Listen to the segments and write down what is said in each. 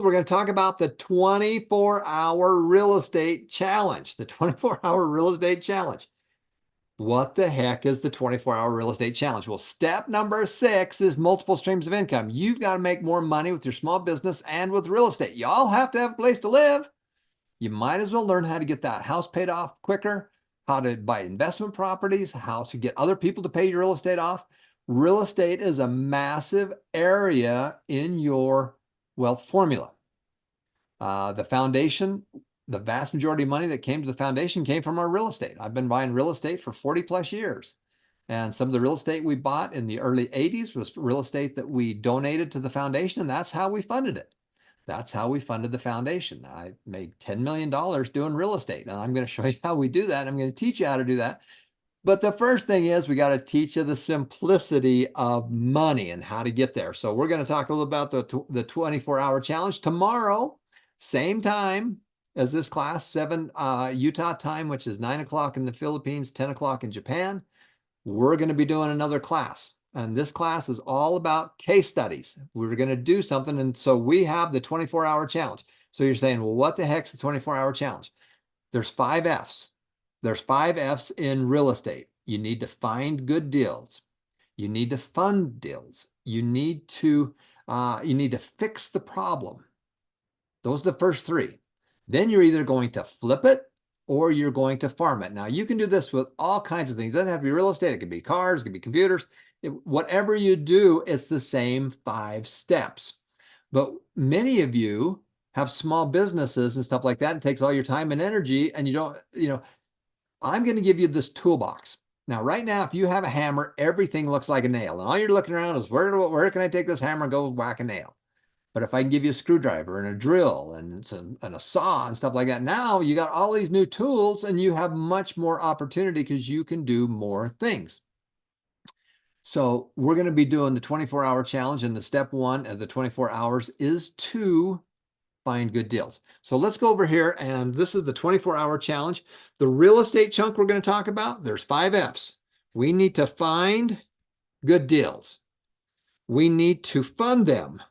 We're going to talk about the 24-hour real estate challenge. The 24-hour real estate challenge. What the heck is the 24-hour real estate challenge? Well, step number 6 is multiple streams of income. You've got to make more money with your small business and with real estate. You all have to have a place to live. You might as well learn how to get that house paid off quicker, how to buy investment properties, how to get other people to pay your real estate off. Real estate is a massive area in your wealth formula. The foundation, the vast majority of money that came to the foundation came from our real estate. I've been buying real estate for 40 plus years. And some of the real estate we bought in the early 80s was real estate that we donated to the foundation, and that's how we funded it. That's how we funded the foundation. I made $10 million doing real estate, and I'm going to show you how we do that. I'm going to teach you how to do that. But the first thing is we got to teach you the simplicity of money and how to get there. So we're going to talk a little about the 24-hour challenge tomorrow, same time as this class, 7 Utah time, which is 9 o'clock in the Philippines, 10 o'clock in Japan. We're going to be doing another class. And this class is all about case studies. We're going to do something. And so we have the 24-hour challenge. So you're saying, well, what the heck's the 24-hour challenge? There's 5 F's. There's 5 F's in real estate. You need to find good deals. You need to fund deals. You need to fix the problem. Those are the first 3. Then you're either going to flip it or you're going to farm it. Now, you can do this with all kinds of things. It doesn't have to be real estate. It could be cars. It could be computers. Whatever you do, it's the same 5 steps. But many of you have small businesses and stuff like that. It takes all your time and energy, and you don't, I'm going to give you this toolbox. Now, right now, if you have a hammer, everything looks like a nail. And all you're looking around is, where can I take this hammer and go whack a nail? But if I can give you a screwdriver and a drill and a saw and stuff like that, now you got all these new tools and you have much more opportunity because you can do more things. So we're going to be doing the 24-hour challenge, and the step 1 of the 24 hours is to find good deals. So let's go over here, and this is the 24-hour challenge. The real estate chunk we're going to talk about, there's 5 F's. We need to find good deals. We need to fund them.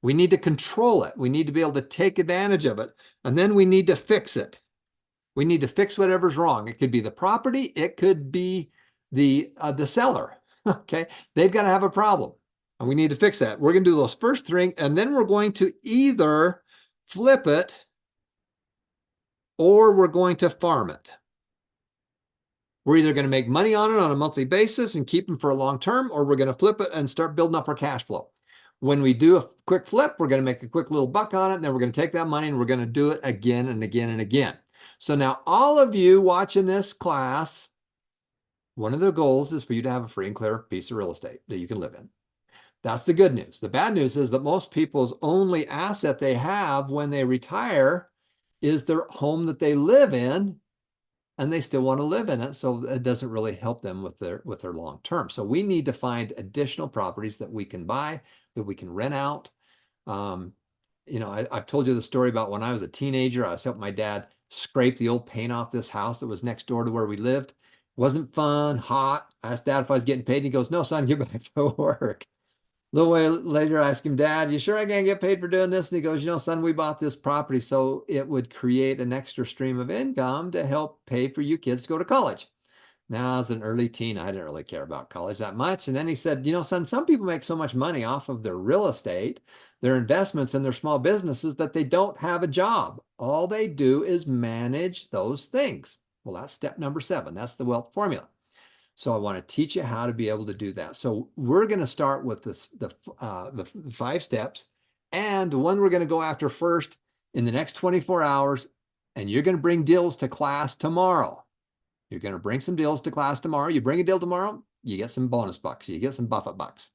We need to control it. We need to be able to take advantage of it. And then we need to fix it. We need to fix whatever's wrong. It could be the property. It could be the seller. Okay. They've got to have a problem. And we need to fix that. We're going to do those first 3, and then we're going to either flip it or we're going to farm it. We're either going to make money on it on a monthly basis and keep them for a long term, or we're going to flip it and start building up our cash flow. When we do a quick flip, we're going to make a quick little buck on it, and then we're going to take that money and we're going to do it again and again and again. So now all of you watching this class, one of the goals is for you to have a free and clear piece of real estate that you can live in. That's the good news. The bad news is that most people's only asset they have when they retire is their home that they live in, and they still want to live in it. So it doesn't really help them with their long term. So we need to find additional properties that we can buy, that we can rent out. I've told you the story about when I was a teenager. I was helping my dad scrape the old paint off this house that was next door to where we lived. It wasn't fun, hot. I asked Dad if I was getting paid, and he goes, "No, son, get back to work." A little while later, I asked him, "Dad, you sure I can't get paid for doing this?" And he goes, "Son, we bought this property so it would create an extra stream of income to help pay for you kids to go to college." Now, as an early teen, I didn't really care about college that much. And then he said, "Son, some people make so much money off of their real estate, their investments, and their small businesses that they don't have a job. All they do is manage those things." Well, that's step number 7. That's the wealth formula. So I want to teach you how to be able to do that. So we're going to start with the 5 steps, and the one we're going to go after first in the next 24 hours, and you're going to bring deals to class tomorrow. You're going to bring some deals to class tomorrow. You bring a deal tomorrow, you get some bonus bucks. You get some Buffett bucks.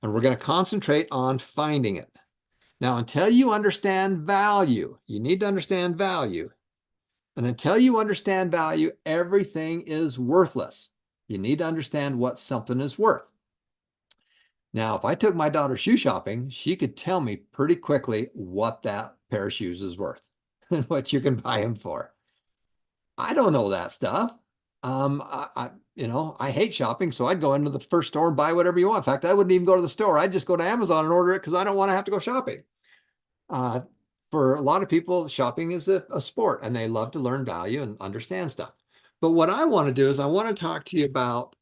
And we're going to concentrate on finding it. Now, until you understand value, you need to understand value. And until you understand value, everything is worthless. You need to understand what something is worth. Now, if I took my daughter shoe shopping, she could tell me pretty quickly what that pair of shoes is worth and what you can buy them for. I don't know that stuff. I hate shopping, so I'd go into the first store and buy whatever you want. In fact, I wouldn't even go to the store. I'd just go to Amazon and order it because I don't want to have to go shopping. For a lot of people, shopping is a sport and they love to learn value and understand stuff. But what I want to do is I want to talk to you about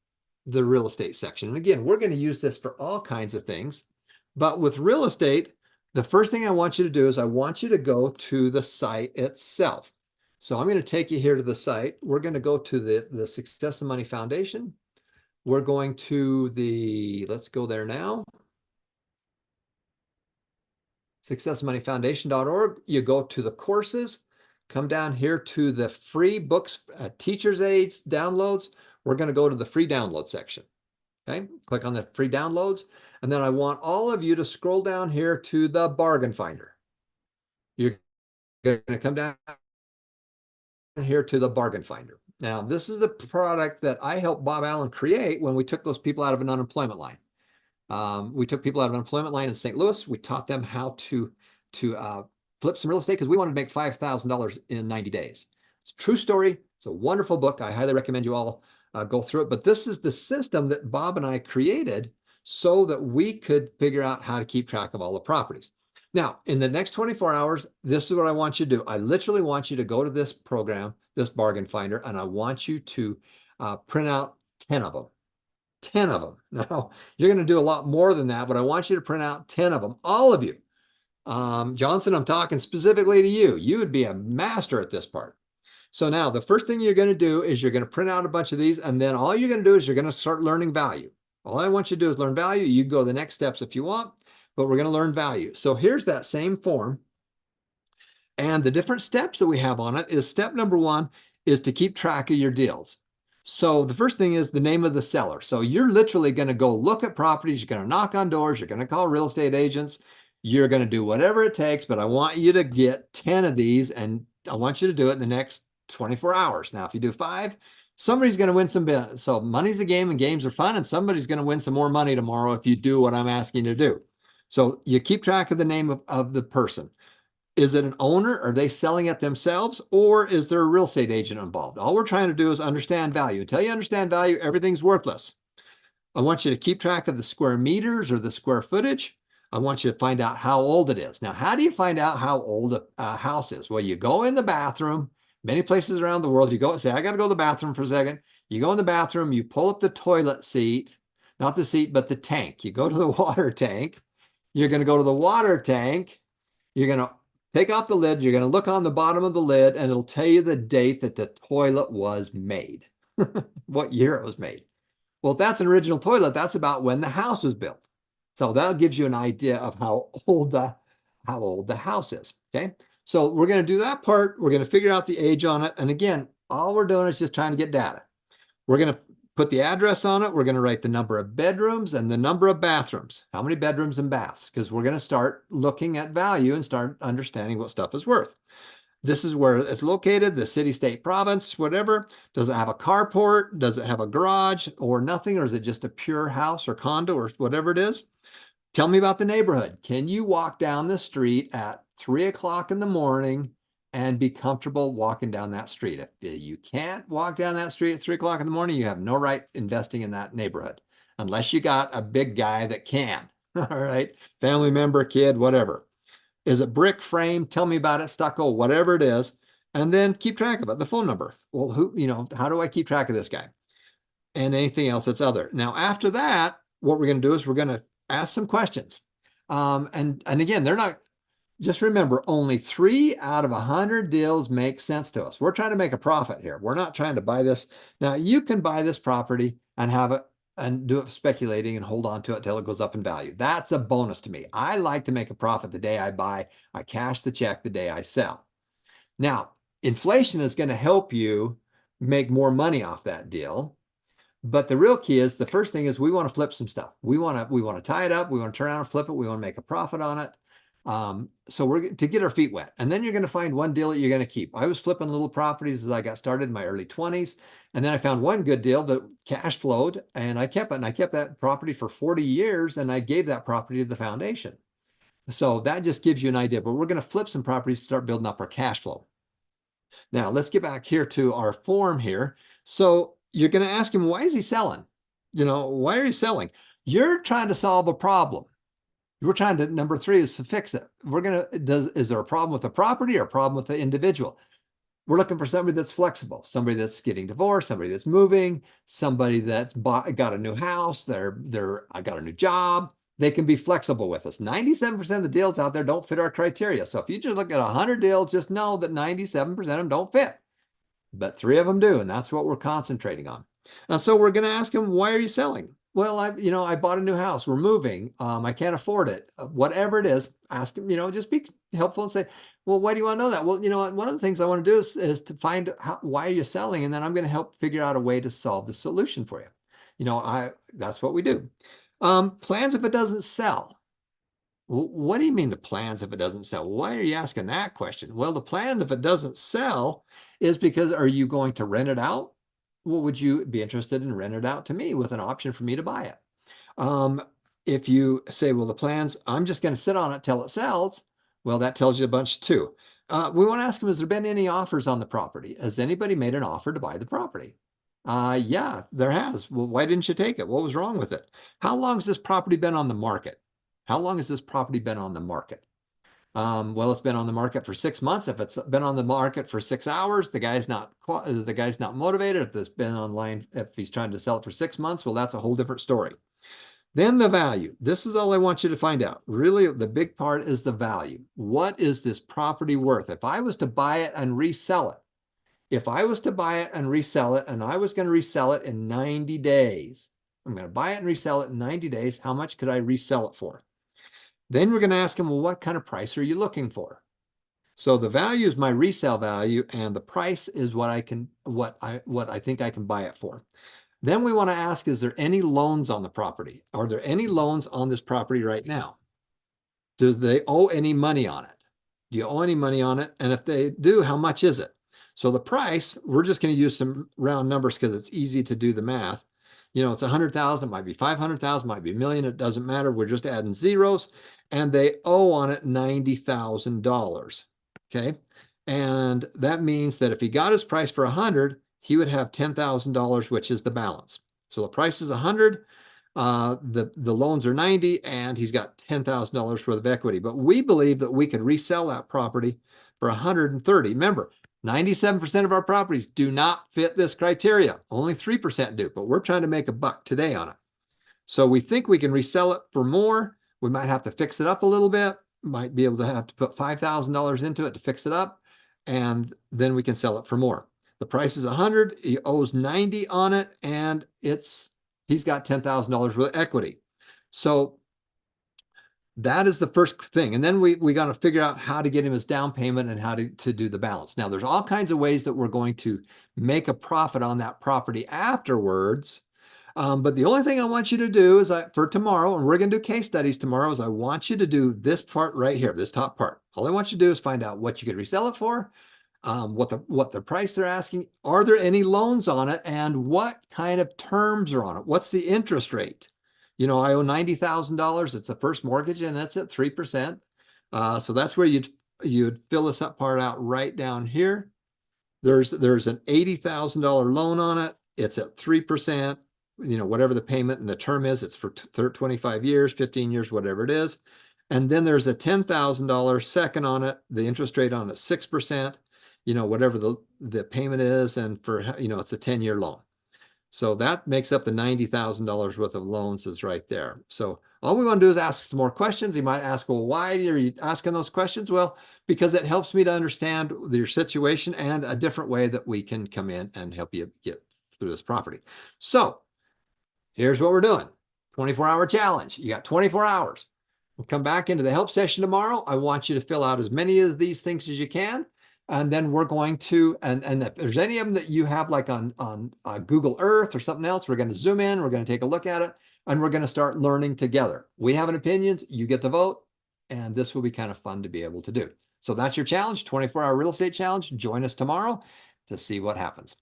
the real estate section. And again, we're going to use this for all kinds of things. But with real estate, the first thing I want you to do is I want you to go to the site itself. So I'm going to take you here to the site. We're going to go to the Success and Money Foundation. We're going to let's go there now. successmoneyfoundation.org. You go to the courses, come down here to the free books, teacher's aids, downloads. We're going to go to the free download section. Okay, click on the free downloads. And then I want all of you to scroll down here to the bargain finder. You're going to come down here to the bargain finder. Now, this is the product that I helped Bob Allen create when we took those people out of an unemployment line. We took people out of an unemployment line in St. Louis. We taught them how to flip some real estate because we wanted to make $5,000 in 90 days. It's a true story. It's a wonderful book. I highly recommend you all go through it. But this is the system that Bob and I created so that we could figure out how to keep track of all the properties. Now, in the next 24 hours, this is what I want you to do. I literally want you to go to this program, this bargain finder, and I want you to print out 10 of them. 10 of them. Now, you're going to do a lot more than that, but I want you to print out 10 of them, all of you. Johnson, I'm talking specifically to you. You would be a master at this part. So now the first thing you're going to do is you're going to print out a bunch of these, and then all you're going to do is you're going to start learning value. All I want you to do is learn value. You can go the next steps if you want, but we're going to learn value. So here's that same form. And the different steps that we have on it is step number 1 is to keep track of your deals. So the first thing is the name of the seller. So you're literally going to go look at properties. You're going to knock on doors. You're going to call real estate agents. You're going to do whatever it takes, but I want you to get 10 of these, and I want you to do it in the next 24 hours. Now, if you do 5, somebody's going to win some business. So money's a game and games are fun, and somebody's going to win some more money tomorrow if you do what I'm asking you to do. So you keep track of the name of the person. Is it an owner? Are they selling it themselves? Or is there a real estate agent involved? All we're trying to do is understand value. Until you understand value, everything's worthless. I want you to keep track of the square meters or the square footage. I want you to find out how old it is. Now, how do you find out how old a house is? Well, you go in the bathroom. Many places around the world, you go and say, I got to go to the bathroom for a second. You go in the bathroom, you pull up the toilet seat, not the seat, but the tank. You go to the water tank. You're going to go to the water tank. You're going to take off the lid. You're going to look on the bottom of the lid, and it'll tell you the date that the toilet was made, what year it was made. Well, if that's an original toilet, that's about when the house was built. So that gives you an idea of how old the house is. Okay. So we're going to do that part. We're going to figure out the age on it. And again, all we're doing is just trying to get data. We're going to put the address on it. We're going to write the number of bedrooms and the number of bathrooms. How many bedrooms and baths? Because we're going to start looking at value and start understanding what stuff is worth. This is where it's located, the city, state, province, whatever. Does it have a carport? Does it have a garage or nothing? Or is it just a pure house or condo or whatever it is? Tell me about the neighborhood. Can you walk down the street at 3 o'clock in the morning and be comfortable walking down that street? If you can't walk down that street at 3 o'clock in the morning, you have no right investing in that neighborhood unless you got a big guy that can. All right. Family member, kid, whatever. Is it brick frame? Tell me about it. Stucco, whatever it is. And then keep track of it. The phone number. Well, how do I keep track of this guy? And anything else that's other. Now, after that, what we're going to do is we're going to ask some questions. And again, they're not, just remember, only 3 out of 100 deals make sense to us. We're trying to make a profit here. We're not trying to buy this. Now, you can buy this property and have it and do it speculating and hold on to it till it goes up in value. That's a bonus to me. I like to make a profit the day I buy. I cash the check the day I sell. Now, inflation is going to help you make more money off that deal. But the real key is the first thing is we want to flip some stuff. We want to tie it up. We want to turn around and flip it. We want to make a profit on it. So we're to get our feet wet. And then you're going to find one deal that you're going to keep. I was flipping little properties as I got started in my early 20s. And then I found one good deal that cash flowed, and I kept it. And I kept that property for 40 years, and I gave that property to the foundation. So that just gives you an idea. But we're going to flip some properties to start building up our cash flow. Now, let's get back here to our form here. So you're going to ask him, why is he selling? Why are you selling? You're trying to solve a problem. We're trying to, number 3 is to fix it. Is there a problem with the property or a problem with the individual? We're looking for somebody that's flexible, somebody that's getting divorced, somebody that's moving, somebody that's got a new house, I got a new job. They can be flexible with us. 97% of the deals out there don't fit our criteria. So if you just look at 100 deals, just know that 97% of them don't fit, but 3 of them do, and that's what we're concentrating on. And so we're going to ask them, why are you selling? Well, I bought a new house. We're moving. I can't afford it. Whatever it is, ask them, just be helpful and say, well, why do you want to know that? Well, one of the things I want to do is to find out why are you selling? And then I'm going to help figure out a way to solve the solution for you. That's what we do. Plans if it doesn't sell. What do you mean the plans if it doesn't sell? Why are you asking that question? Well, the plan if it doesn't sell is because, are you going to rent it out? Well, would you be interested in rent it out to me with an option for me to buy it? If you say, well, the plans, I'm just going to sit on it till it sells, well, that tells you a bunch too. We want to ask them, has there been any offers on the property? Has anybody made an offer to buy the property? Yeah, there has. Well, why didn't you take it? What was wrong with it? How long has this property been on the market? How long has this property been on the market? Well, it's been on the market for 6 months. If it's been on the market for 6 hours, the guy's not motivated. If it's been online, if he's trying to sell it for 6 months, well, that's a whole different story. Then the value. This is all I want you to find out. Really, the big part is the value. What is this property worth? If I was to buy it and resell it, and I was going to resell it in 90 days, I'm going to buy it and resell it in 90 days. How much could I resell it for? Then we're going to ask them, well, what kind of price are you looking for? So the value is my resale value, and the price is what I think I can buy it for. Then we want to ask, is there any loans on the property? Are there any loans on this property right now? Do they owe any money on it? Do you owe any money on it? And if they do, how much is it? So the price, we're just going to use some round numbers because it's easy to do the math. It's 100,000, it might be 500,000, might be $1 million, it doesn't matter. We're just adding zeros, and they owe on it $90,000. Okay. And that means that if he got his price for 100, he would have $10,000, which is the balance. So the price is 100, the loans are 90, and he's got $10,000 worth of equity. But we believe that we could resell that property for 130. Remember, 97% of our properties do not fit this criteria. Only 3% do, but we're trying to make a buck today on it. So we think we can resell it for more. We might have to fix it up a little bit. Might be able to have to put $5,000 into it to fix it up, and then we can sell it for more. The price is 100. He owes 90 on it, and he's got $10,000 worth of equity. So that is the first thing. And then we got to figure out how to get him his down payment and how to do the balance. Now, there's all kinds of ways that we're going to make a profit on that property afterwards. But the only thing I want you to do is for tomorrow, and we're going to do case studies tomorrow, is I want you to do this part right here, this top part. All I want you to do is find out what you could resell it for, what the price they're asking, are there any loans on it, and what kind of terms are on it? What's the interest rate? I owe $90,000. It's the first mortgage, and that's at 3%. So that's where you'd fill this up part out right down here. There's an $80,000 loan on it. It's at 3%. Whatever the payment and the term is, it's for 25 years, 15 years, whatever it is. And then there's a $10,000 second on it. The interest rate on it, 6%, whatever the payment is. And for, it's a 10-year loan. So that makes up the $90,000 worth of loans is right there. So all we want to do is ask some more questions. You might ask, well, why are you asking those questions? Well, because it helps me to understand your situation and a different way that we can come in and help you get through this property. So here's what we're doing. 24-hour challenge. You got 24 hours. We'll come back into the help session tomorrow. I want you to fill out as many of these things as you can. And then we're going to, and if there's any of them that you have like on Google Earth or something else, we're going to zoom in, we're going to take a look at it, and we're going to start learning together. We have an opinions, you get the vote, and this will be kind of fun to be able to do. So that's your challenge, 24-hour real estate challenge. Join us tomorrow to see what happens.